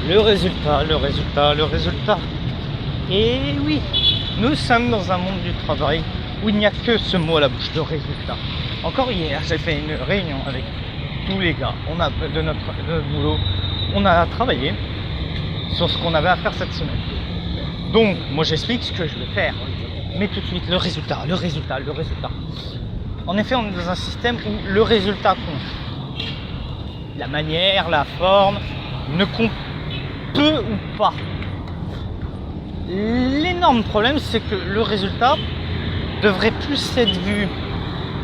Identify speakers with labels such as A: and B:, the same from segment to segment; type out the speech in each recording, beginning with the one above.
A: Le résultat, le résultat, le résultat. Et oui, nous sommes dans un monde du travail où il n'y a que ce mot à la bouche, le résultat. Encore hier, j'ai fait une réunion avec tous les gars. On a de notre boulot, on a travaillé sur ce qu'on avait à faire cette semaine. Donc, moi j'explique ce que je vais faire. Mais tout de suite, le résultat, le résultat, le résultat. En effet, on est dans un système où le résultat compte. La manière, la forme ne compte peu ou pas. L'énorme problème, c'est que le résultat devrait plus être vu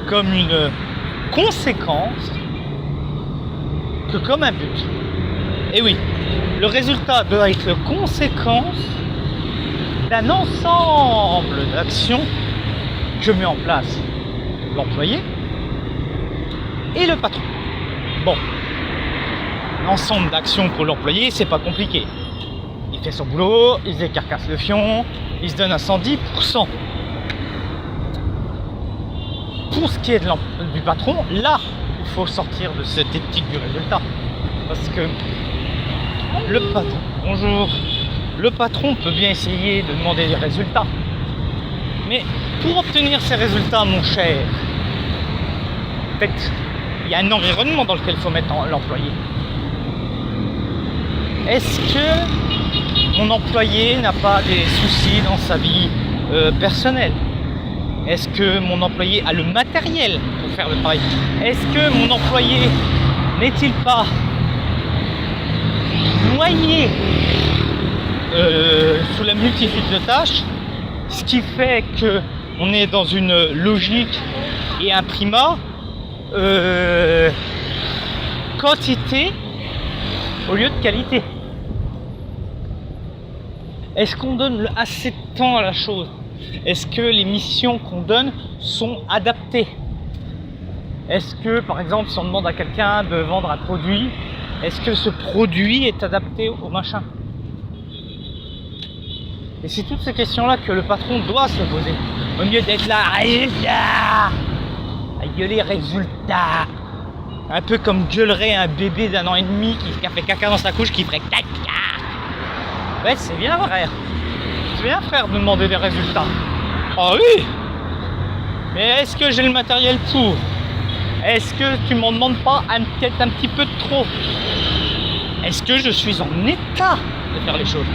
A: comme une conséquence que comme un but. Et oui, le résultat doit être la conséquence d'un ensemble d'actions que met en place l'employé et le patron. Bon, l'ensemble d'actions pour l'employé, c'est pas compliqué. Il fait son boulot, il se décarcasse le fion, il se donne à 110%. Pour ce qui est du patron, là, il faut sortir de cette éthique du résultat. Parce que le patron, bonjour, le patron peut bien essayer de demander des résultats. Mais pour obtenir ces résultats, mon cher, en fait, il y a un environnement dans lequel il faut mettre l'employé. Est-ce que mon employé n'a pas des soucis dans sa vie personnelle? Est-ce que mon employé a le matériel pour faire le travail? Est-ce que mon employé n'est-il pas noyé sous la multitude de tâches, ce qui fait qu'on est dans une logique et un primat quantité au lieu de qualité? Est-ce qu'on donne assez de temps à la chose? Est-ce que les missions qu'on donne sont adaptées? Est-ce que, par exemple, si on demande à quelqu'un de vendre un produit, est-ce que ce produit est adapté au machin? Et c'est toutes ces questions-là que le patron doit se poser. Au lieu d'être là, résultat, à gueuler résultat. Un peu comme gueulerait un bébé d'1 an et demi qui a fait caca dans sa couche, qui ferait caca. Ouais, c'est bien vrai. C'est bien faire de demander des résultats. Ah oui. Mais est-ce que j'ai le matériel pour? Est-ce que tu m'en demandes pas peut-être un petit peu de trop? Est-ce que je suis en état de faire les choses?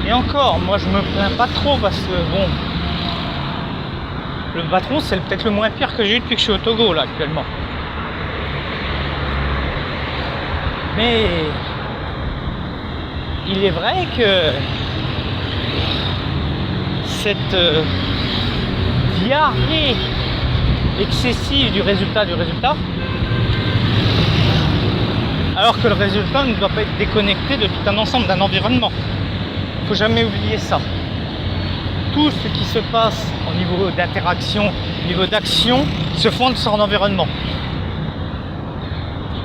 A: Et encore, moi je me plains pas trop parce que bon, le patron c'est peut-être le moins pire que j'ai eu depuis que je suis au Togo là actuellement. Mais il est vrai que cette diarrhée excessive du résultat, alors que le résultat ne doit pas être déconnecté de tout un ensemble, d'un environnement. Il ne faut jamais oublier ça. Tout ce qui se passe au niveau d'interaction, au niveau d'action, se fonde sur un environnement.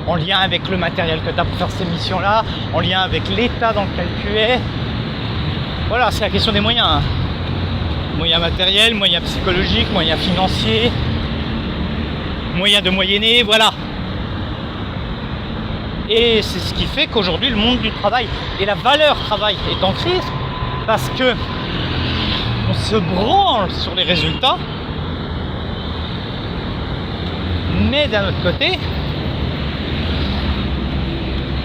A: En lien avec le matériel que tu as pour faire ces missions-là, en lien avec l'état dans lequel tu es. Voilà, c'est la question des moyens. Hein. Moyens matériels, moyens psychologiques, moyens financiers, moyens de moyenner, voilà. Et c'est ce qui fait qu'aujourd'hui le monde du travail et la valeur travail est en crise parce que on se branle sur les résultats, mais d'un autre côté,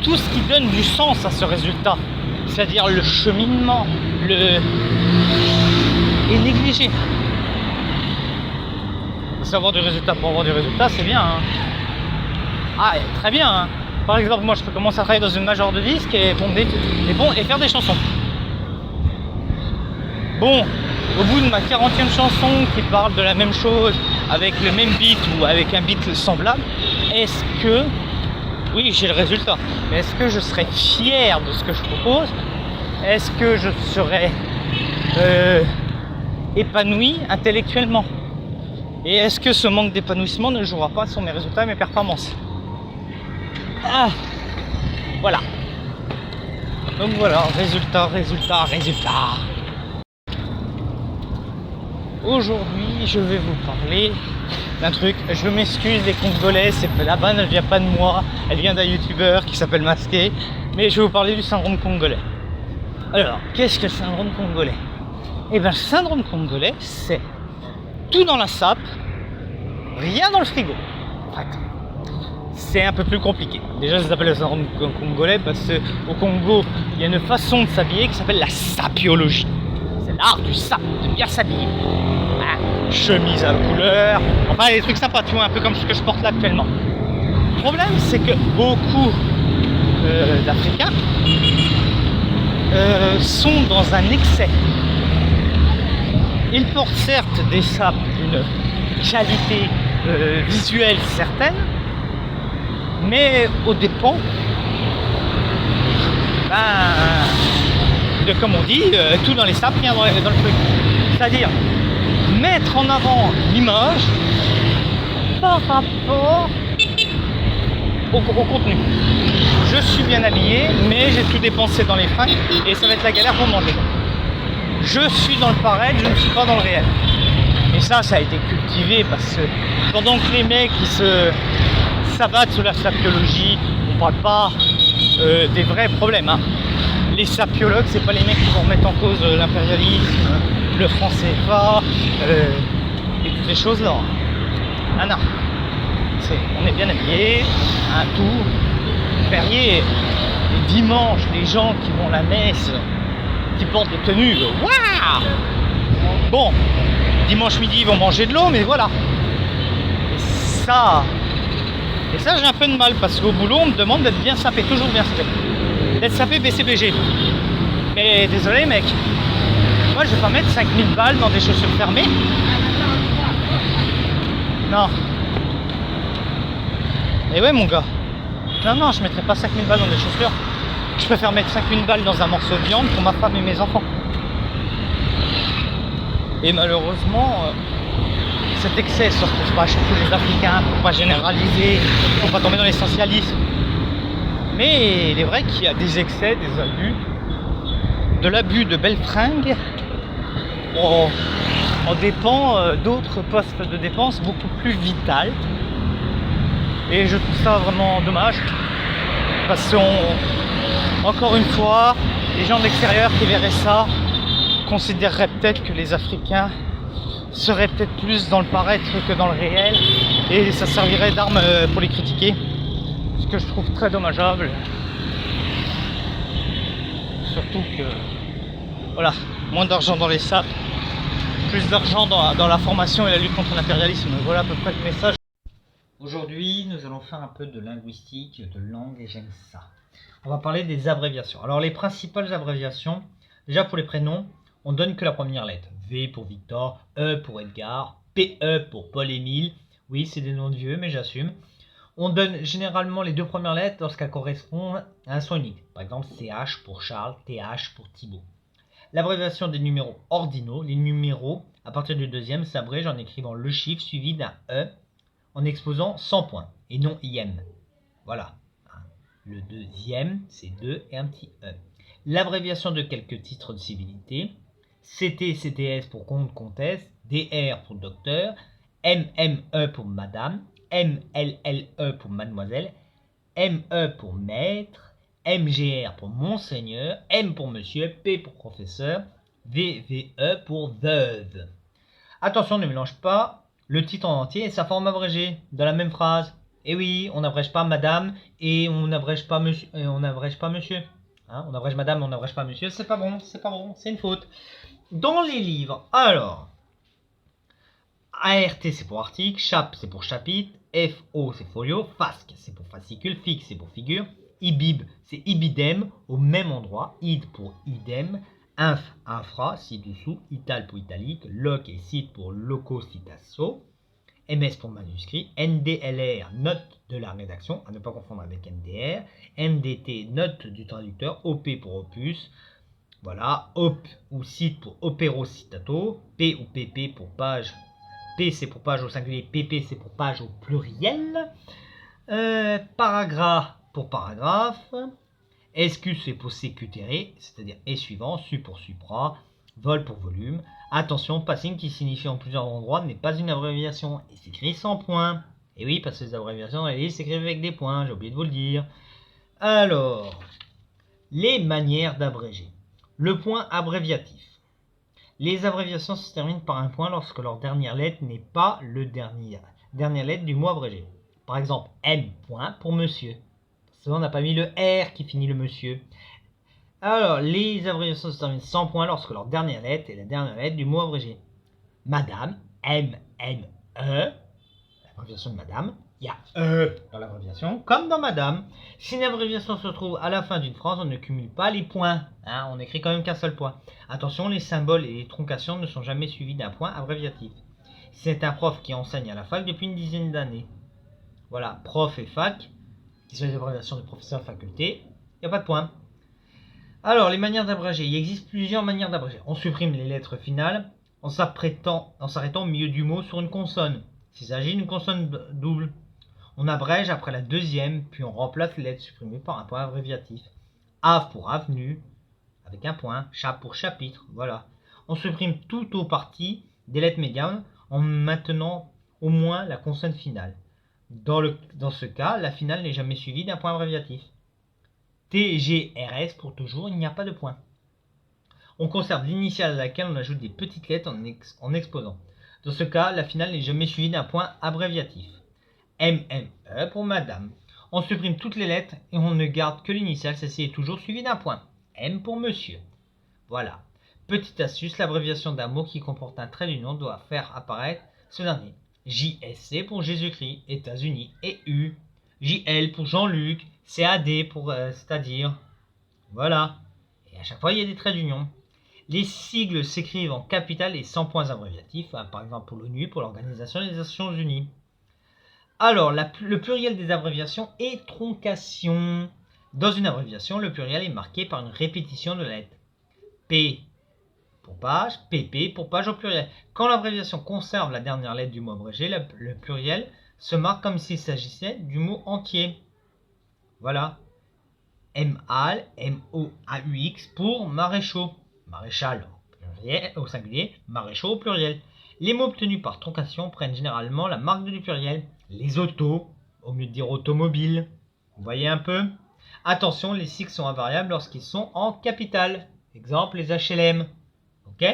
A: tout ce qui donne du sens à ce résultat, c'est-à-dire le cheminement, est négligé. Savoir du résultat pour avoir du résultat, c'est bien. Hein. Ah, très bien. Hein. Par exemple, moi je peux commencer à travailler dans une major de disques et faire des chansons. Bon, au bout de ma 40e chanson qui parle de la même chose, avec le même beat ou avec un beat semblable, est-ce que, oui j'ai le résultat, mais est-ce que je serais fier de ce que je propose? Est-ce que je serais épanoui intellectuellement? Et est-ce que ce manque d'épanouissement ne jouera pas sur mes résultats et mes performances? Ah, voilà. Donc voilà, résultat. Aujourd'hui, je vais vous parler d'un truc. Je m'excuse les Congolais, la vanne elle vient pas de moi, elle vient d'un youtubeur qui s'appelle Masqué, mais je vais vous parler du syndrome congolais. Alors, qu'est-ce que le syndrome congolais? Eh bien, le syndrome congolais, c'est tout dans la sape, rien dans le frigo. En fait, c'est un peu plus compliqué. Déjà, ça s'appelle le syndrome congolais parce qu'au Congo, il y a une façon de s'habiller qui s'appelle la sapiologie. C'est l'art du sap, de bien s'habiller. Chemise à couleur, enfin des trucs sympas, tu vois, un peu comme ce que je porte là actuellement. Le problème, c'est que beaucoup d'Africains sont dans un excès. Ils portent certes des sapes d'une qualité visuelle certaine, mais au dépens de, comme on dit, tout dans les sapes, rien dans le truc. C'est-à-dire mettre en avant l'image par rapport au contenu. Je suis bien habillé, mais j'ai tout dépensé dans les fringues et ça va être la galère pour manger. Je suis dans le paraître, je ne suis pas dans le réel. Et ça a été cultivé parce que pendant que les mecs qui se s'abattent sur la sapiologie, on parle pas des vrais problèmes. Hein. Les sapiologues, c'est pas les mecs qui vont remettre en cause l'impérialisme, le franc CFA et toutes ces choses là. Ah non, on est bien habillé, un tout férié. Et dimanche, les gens qui vont à la messe, qui portent des tenues, waouh. Bon, dimanche midi ils vont manger de l'eau, mais voilà. Et ça j'ai un peu de mal parce qu'au boulot on me demande d'être bien sapé, toujours bien sapé. D'être sapé BCBG. Mais désolé mec, moi je vais pas mettre 5000 balles dans des chaussures fermées. Non. Et ouais mon gars. Non, je mettrai pas 5000 balles dans des chaussures. Je préfère mettre 5000 balles dans un morceau de viande pour ma femme et mes enfants. Et malheureusement, cet excès ne se retrouve pas chez tous les Africains, pour pas généraliser, pour pas tomber dans l'essentialisme. Mais il est vrai qu'il y a des excès, des abus, de l'abus de belles fringues en dépend d'autres postes de dépenses beaucoup plus vitales. Et je trouve ça vraiment dommage parce qu'on, encore une fois, les gens de l'extérieur qui verraient ça considéreraient peut-être que les Africains seraient peut-être plus dans le paraître que dans le réel et ça servirait d'arme pour les critiquer, ce que je trouve très dommageable. Surtout que, voilà, moins d'argent dans les sapes, plus d'argent dans la formation et la lutte contre l'impérialisme. Voilà à peu près le message. Aujourd'hui, nous allons faire un peu de linguistique, de langue, et j'aime ça. On va parler des abréviations. Alors, les principales abréviations, déjà pour les prénoms, on donne que la première lettre. V pour Victor, E pour Edgar, PE pour Paul-Émile. Oui, c'est des noms de vieux, mais j'assume. On donne généralement les deux premières lettres lorsqu'elles correspondent à un son unique. Par exemple, CH pour Charles, TH pour Thibaut. L'abréviation des numéros ordinaux, les numéros, à partir du deuxième, s'abrègent en écrivant le chiffre suivi d'un E, en exposant 100 points, et non IM. Voilà. Le deuxième, c'est 2 et un petit E. L'abréviation de quelques titres de civilité. CT, CTS pour comte, comtesse. DR pour docteur. MME pour madame. MLLE pour mademoiselle. ME pour maître. MGR pour monseigneur. M pour monsieur. P pour professeur. VVE pour veuve. Attention, ne mélange pas le titre en entier et sa forme abrégée dans la même phrase. Et oui, on n'abrège pas madame et on n'abrège pas monsieur. On n'abrège pas monsieur. Hein, on abrège madame, on n'abrège pas monsieur. C'est pas bon, c'est une faute. Dans les livres, alors, ART c'est pour article, CHAP c'est pour chapitre, FO c'est folio, FASC c'est pour fascicule, FIC c'est pour figure, IBIB c'est ibidem au même endroit, ID pour idem, Inf, infra, ci-dessous, Ital pour italique, Loc et Cite pour lococitasso, MS pour manuscrit, NDLR, note de la rédaction, à ne pas confondre avec NDR, MDT, note du traducteur, OP pour opus, voilà, OP ou Cite pour opéro-citato, P ou PP pour page, P c'est pour page au singulier, PP c'est pour page au pluriel, paragraphe pour paragraphe, SQ c'est pour sécutéré, c'est-à-dire et suivant, su pour supra, Vol pour volume. Attention, passing qui signifie en plusieurs endroits n'est pas une abréviation et s'écrit sans points. Et oui, parce que les abréviations dans les livres s'écrivent avec des points, j'ai oublié de vous le dire. Alors, les manières d'abréger. Le point abréviatif. Les abréviations se terminent par un point lorsque leur dernière lettre n'est pas le dernière lettre du mot abrégé. Par exemple, M point pour monsieur. Parce qu'on n'a pas mis le R qui finit le monsieur. Alors, les abréviations se terminent sans point lorsque leur dernière lettre est la dernière lettre du mot abrégé. Madame, M-M-E, l'abréviation de madame. Il y a E dans l'abréviation, comme dans madame. Si une abréviation se trouve à la fin d'une phrase, on ne cumule pas les points. On n'écrit quand même qu'un seul point. Attention, les symboles et les truncations ne sont jamais suivis d'un point abréviatif. C'est un prof qui enseigne à la fac depuis une dizaine d'années. Voilà, prof et fac, qui sont les abréviations de professeur faculté, il n'y a pas de point. Alors, les manières d'abréger. Il existe plusieurs manières d'abréger. On supprime les lettres finales en s'arrêtant au milieu du mot sur une consonne. S'il s'agit d'une consonne double, on abrège après la deuxième, puis on remplace les lettres supprimées par un point abréviatif. Ave pour avenue, avec un point. Chat pour chapitre, voilà. On supprime tout aux parties des lettres médianes en maintenant au moins la consonne finale. Dans ce cas, la finale n'est jamais suivie d'un point abréviatif. TGRS pour toujours, il n'y a pas de point. On conserve l'initiale à laquelle on ajoute des petites lettres en exposant. Dans ce cas, la finale n'est jamais suivie d'un point abréviatif. MME pour madame. On supprime toutes les lettres et on ne garde que l'initiale, celle-ci est toujours suivie d'un point. M pour monsieur. Voilà. Petite astuce, l'abréviation d'un mot qui comporte un trait d'union doit faire apparaître ce dernier. JSC pour Jésus-Christ, États-Unis, et U. JL pour Jean-Luc, CAD pour c'est-à-dire. Voilà. Et à chaque fois, il y a des traits d'union. Les sigles s'écrivent en capitales et sans points abréviatifs, par exemple pour l'ONU, pour l'Organisation des Nations Unies. Alors, le pluriel des abréviations est truncation. Dans une abréviation, le pluriel est marqué par une répétition de la lettre P pour page, PP pour page au pluriel. Quand l'abréviation conserve la dernière lettre du mot abrégé, le pluriel se marque comme s'il s'agissait du mot entier. Voilà. MAL, M-O-A-U-X pour maréchaux. Maréchal au singulier, maréchaux au pluriel. Les mots obtenus par truncation prennent généralement la marque du pluriel. Les autos, au mieux de dire automobile. Vous voyez un peu? Attention, les sigles sont invariables lorsqu'ils sont en capitale. Exemple, les HLM. Ok?